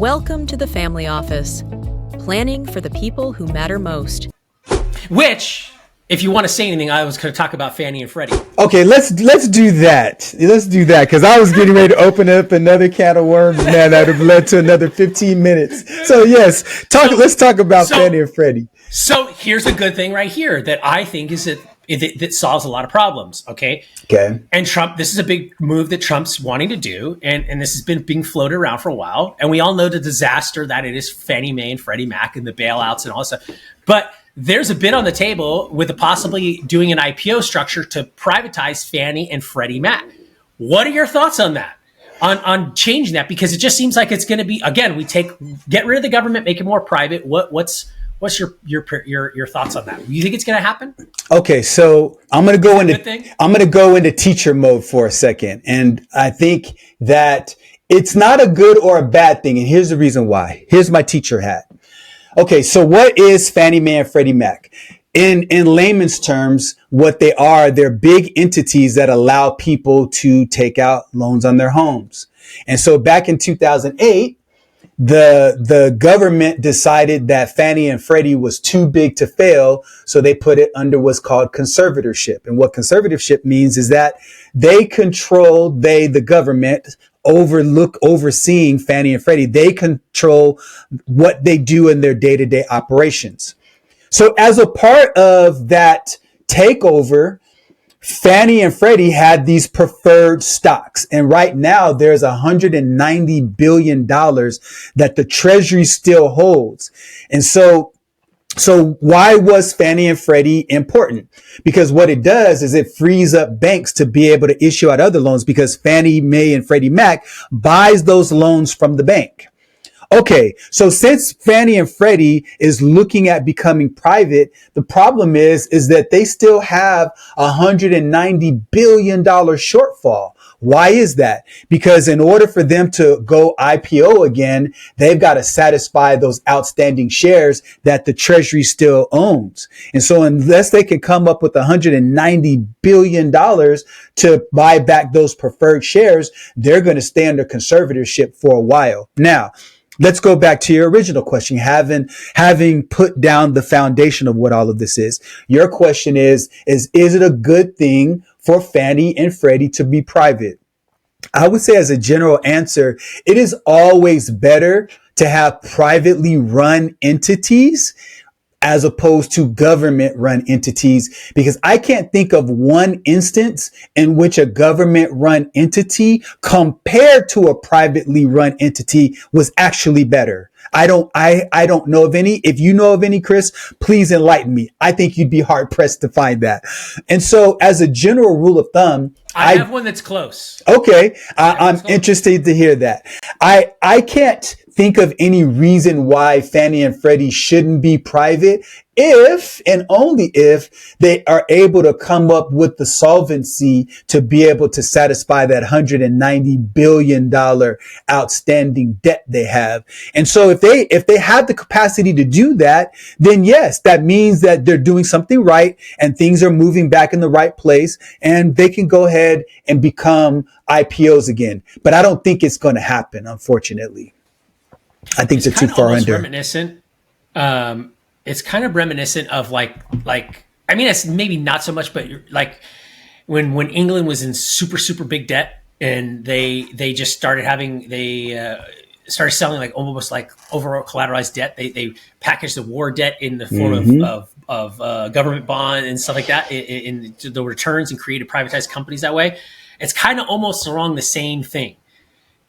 Welcome to the Family Office, planning for the people who matter most. Which, if you want to say anything, I was going to talk about Fannie and Freddie. Okay, let's do that. Let's do that, because I was getting ready to open up another can of worms, man, that would have led to another 15 minutes. So yes, let's talk about Fannie and Freddie. So here's a good thing right here that I think is that solves a lot of problems. Okay. And Trump, this is a big move that Trump's wanting to do. And this has been being floated around for a while. And we all know the disaster that it is Fannie Mae and Freddie Mac and the bailouts and all this stuff. But there's a bid on the table with possibly doing an IPO structure to privatize Fannie and Freddie Mac. What are your thoughts on that? On changing that? Because it just seems like it's going to be, again, get rid of the government, make it more private. What's your thoughts on that? Do you think it's going to happen? Okay, so I'm going to go into teacher mode for a second. And I think that it's not a good or a bad thing. And here's the reason why. Here's my teacher hat. Okay, so what is Fannie Mae and Freddie Mac? In layman's terms, what they are, they're big entities that allow people to take out loans on their homes. And so back in 2008, the government decided that Fannie and Freddie was too big to fail. So they put it under what's called conservatorship. And what conservatorship means is that the government, overseeing Fannie and Freddie, they control what they do in their day-to-day operations. So as a part of that takeover, Fannie and Freddie had these preferred stocks. And right now there's $190 billion that the Treasury still holds. And so why was Fannie and Freddie important? Because what it does is it frees up banks to be able to issue out other loans, because Fannie Mae and Freddie Mac buys those loans from the bank. Okay, so since Fannie and Freddie is looking at becoming private, the problem is that they still have $190 billion shortfall. Why is that? Because in order for them to go IPO again, they've got to satisfy those outstanding shares that the Treasury still owns. And so unless they can come up with $190 billion to buy back those preferred shares, they're going to stay under conservatorship for a while. Now, let's go back to your original question, having put down the foundation of what all of this is. Your question is it a good thing for Fannie and Freddie to be private? I would say, as a general answer, it is always better to have privately run entities as opposed to government run entities, because I can't think of one instance in which a government run entity compared to a privately run entity was actually better. I don't know of any. If you know of any, Chris, please enlighten me. I think you'd be hard pressed to find that. And so as a general rule of thumb, I have one that's close. Okay. I'm interested to hear that. I can't think of any reason why Fannie and Freddie shouldn't be private if and only if they are able to come up with the solvency to be able to satisfy that $190 billion outstanding debt they have. And so if they have the capacity to do that, then yes, that means that they're doing something right and things are moving back in the right place and they can go ahead and become IPOs again. But I don't think it's going to happen, unfortunately. I think they're too far under. Reminiscent. It's kind of reminiscent of like I mean, it's maybe not so much, but like when England was in super big debt and they just started started selling like almost like over collateralized debt. They packaged the war debt in the form of government bond and stuff like that in the returns, and created privatized companies that way. It's kind of almost along the same thing.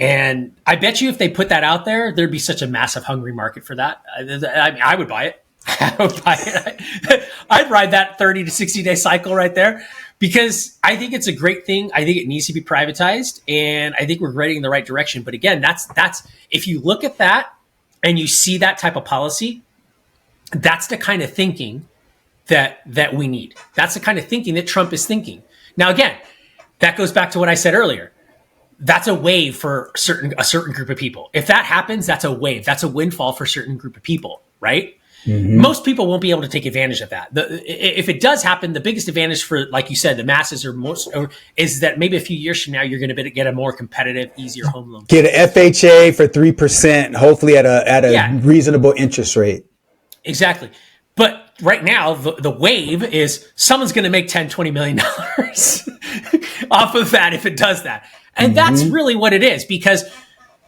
And I bet you if they put that out there, there'd be such a massive hungry market for that. I would buy it. I would buy it. I'd ride that 30 to 60 day cycle right there, because I think it's a great thing. I think it needs to be privatized, and I think we're heading in the right direction. But again, that's if you look at that and you see that type of policy, that's the kind of thinking that we need. That's the kind of thinking that Trump is thinking. Now, again, that goes back to what I said earlier. That's a wave for a certain group of people. If that happens, that's a wave. That's a windfall for a certain group of people, right? Most people won't be able to take advantage of that. If it does happen, the biggest advantage for, like you said, the masses is that maybe a few years from now, you're going to get a more competitive, easier home loan. Get an FHA for 3%, hopefully at a reasonable interest rate. Exactly. But right now, the wave is someone's going to make $10, $20 million off of that if it does that. And that's really what it is, because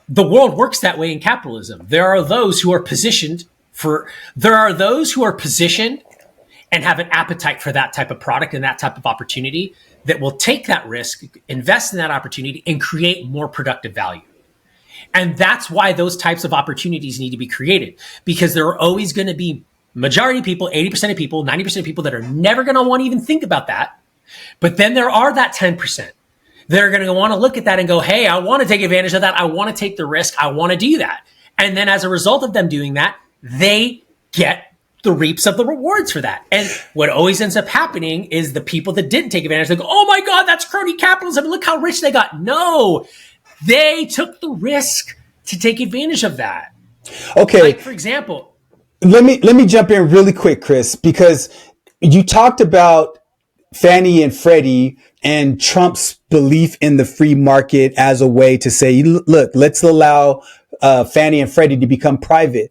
the world works that way in capitalism. There are those who are positioned and have an appetite for that type of product and that type of opportunity that will take that risk, invest in that opportunity, and create more productive value. And that's why those types of opportunities need to be created, because there are always going to be majority of people, 80% of people, 90% of people that are never going to want to even think about that. But then there are that 10% that are going to want to look at that and go, hey, I want to take advantage of that. I want to take the risk. I want to do that. And then as a result of them doing that, they get the reaps of the rewards for that. And what always ends up happening is the people that didn't take advantage, they go, oh my God, that's crony capitalism. Look how rich they got. No, they took the risk to take advantage of that. Okay. Like, for example, let me jump in really quick, Chris, because you talked about Fannie and Freddie and Trump's belief in the free market as a way to say, look, let's allow Fannie and Freddie to become private.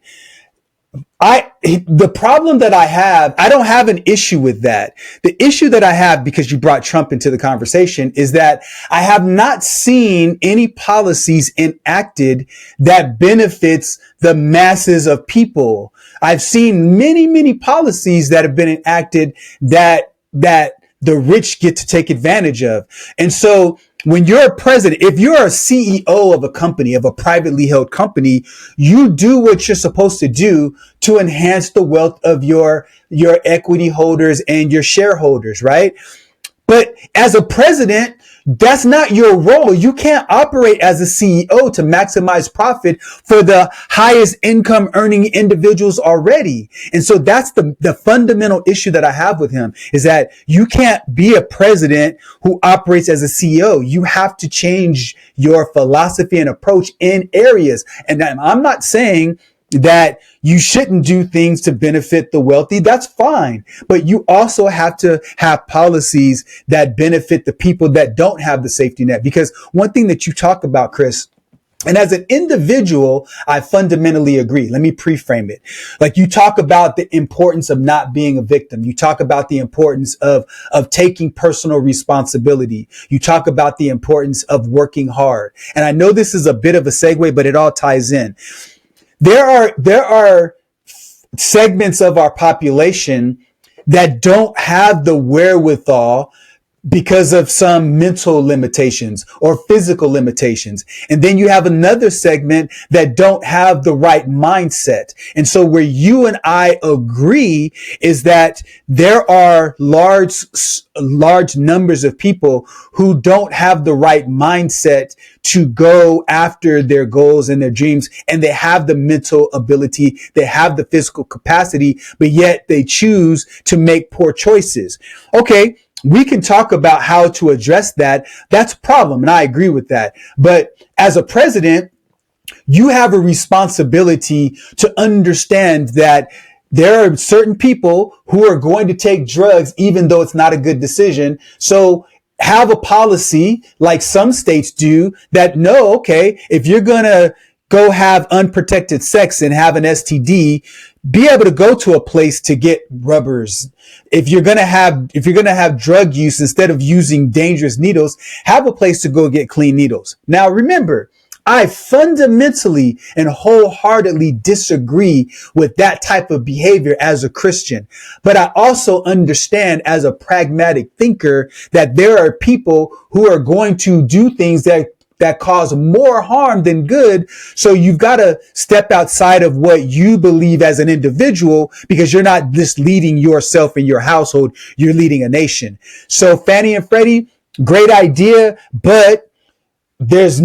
The problem that I don't have an issue with that. The issue that I have, because you brought Trump into the conversation, is that I have not seen any policies enacted that benefits the masses of people. I've seen many, many policies that have been enacted that the rich get to take advantage of. And so when you're a president, if you're a CEO of a company, of a privately held company, you do what you're supposed to do to enhance the wealth of your equity holders and your shareholders, right? But as a president, that's not your role. You can't operate as a CEO to maximize profit for the highest income earning individuals already. And so that's the fundamental issue that I have with him, is that you can't be a president who operates as a CEO. You have to change your philosophy and approach in areas. And I'm not saying that you shouldn't do things to benefit the wealthy. That's fine. But you also have to have policies that benefit the people that don't have the safety net. Because one thing that you talk about, Chris, and as an individual, I fundamentally agree. Let me pre-frame it. Like, you talk about the importance of not being a victim. You talk about the importance of taking personal responsibility. You talk about the importance of working hard. And I know this is a bit of a segue, but it all ties in. There are segments of our population that don't have the wherewithal because of some mental limitations or physical limitations. And then you have another segment that don't have the right mindset. And so where you and I agree is that there are large numbers of people who don't have the right mindset to go after their goals and their dreams. And they have the mental ability, they have the physical capacity, but yet they choose to make poor choices. Okay. We can talk about how to address that. That's a problem. And I agree with that. But as a president, you have a responsibility to understand that there are certain people who are going to take drugs, even though it's not a good decision. So have a policy like some states do that, no, okay, if you're going to go have unprotected sex and have an STD, be able to go to a place to get rubbers. If you're going to have drug use, instead of using dangerous needles, have a place to go get clean needles. Now, remember, I fundamentally and wholeheartedly disagree with that type of behavior as a Christian. But I also understand as a pragmatic thinker that there are people who are going to do things that cause more harm than good. So you've got to step outside of what you believe as an individual, because you're not just leading yourself and your household, you're leading a nation. So Fannie and Freddie, great idea, but there's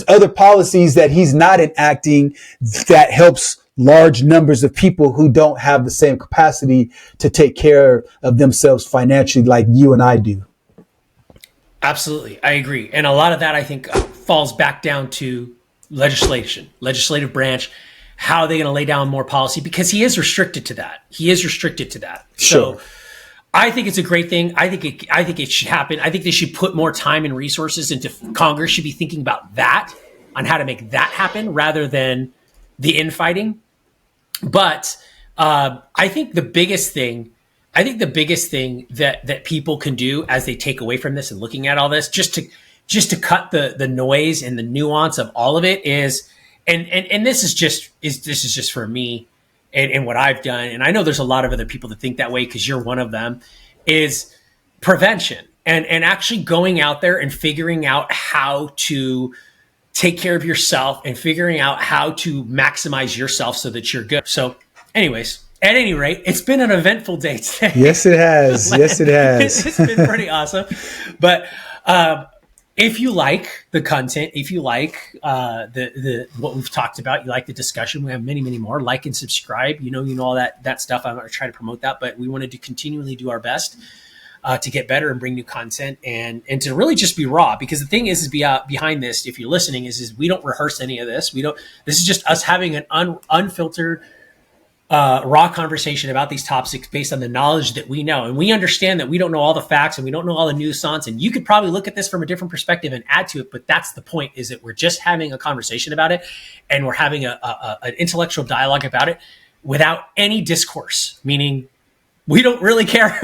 other policies that he's not enacting that helps large numbers of people who don't have the same capacity to take care of themselves financially like you and I do. Absolutely. I agree. And a lot of that, I think, falls back down to legislative branch. how are they going to lay down more policy? Because he is restricted to that. Sure. So I think it's a great thing. I think it should happen. I think they should put more time and resources into Congress should be thinking about that, on how to make that happen rather than the infighting. But I think the biggest thing that people can do as they take away from this and looking at all this, just to cut the noise and the nuance of all of it is, and this is just for me and what I've done, and I know there's a lot of other people that think that way because you're one of them, is prevention and actually going out there and figuring out how to take care of yourself and figuring out how to maximize yourself so that you're good. So anyways, at any rate, it's been an eventful day today. Yes, it has. Yes, it has. It's been pretty awesome. But if you like the content, if you like the what we've talked about, you like the discussion, we have many, many more. Like and subscribe. You know all that stuff. I'm going to try to promote that, but we wanted to continually do our best to get better and bring new content and to really just be raw. Because the thing is behind this, if you're listening, is we don't rehearse any of this. This is just us having an unfiltered, raw conversation about these topics based on the knowledge that we know. And we understand that we don't know all the facts and we don't know all the nuance. And you could probably look at this from a different perspective and add to it. But that's the point, is that we're just having a conversation about it. And we're having an intellectual dialogue about it without any discourse, meaning we don't really care.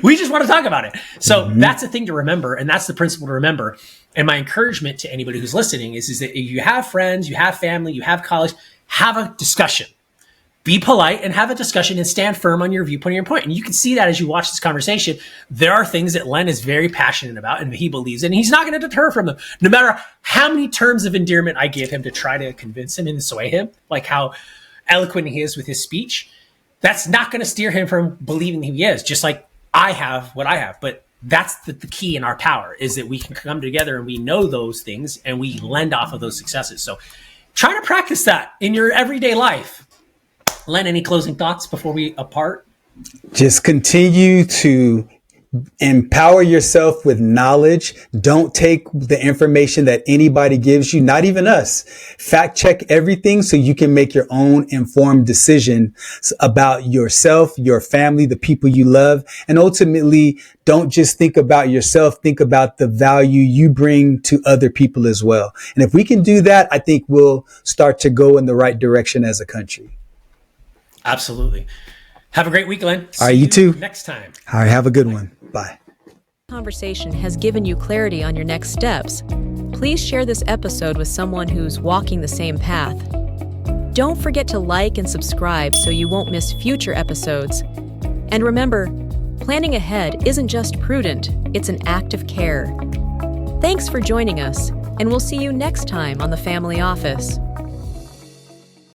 We just want to talk about it. So that's the thing to remember. And that's the principle to remember. And my encouragement to anybody who's listening is that if you have friends, you have family, you have colleagues, have a discussion. Be polite and have a discussion and stand firm on your viewpoint and your point. And you can see that as you watch this conversation. There are things that Len is very passionate about and he believes in. And he's not going to deter from them. No matter how many terms of endearment I give him to try to convince him and sway him, like how eloquent he is with his speech, that's not going to steer him from believing who he is, just like I have what I have. But that's the key in our power, is that we can come together and we know those things and we lend off of those successes. So try to practice that in your everyday life. Len, any closing thoughts before we part? Just continue to empower yourself with knowledge. Don't take the information that anybody gives you, not even us. Fact check everything so you can make your own informed decision about yourself, your family, the people you love. And ultimately, don't just think about yourself. Think about the value you bring to other people as well. And if we can do that, I think we'll start to go in the right direction as a country. Absolutely. Have a great week, Len. All right, you too. Next time. All right, have a good one. Bye. Conversation has given you clarity on your next steps. Please share this episode with someone who's walking the same path. Don't forget to like and subscribe so you won't miss future episodes. And remember, planning ahead isn't just prudent, it's an act of care. Thanks for joining us, and we'll see you next time on The Family Office.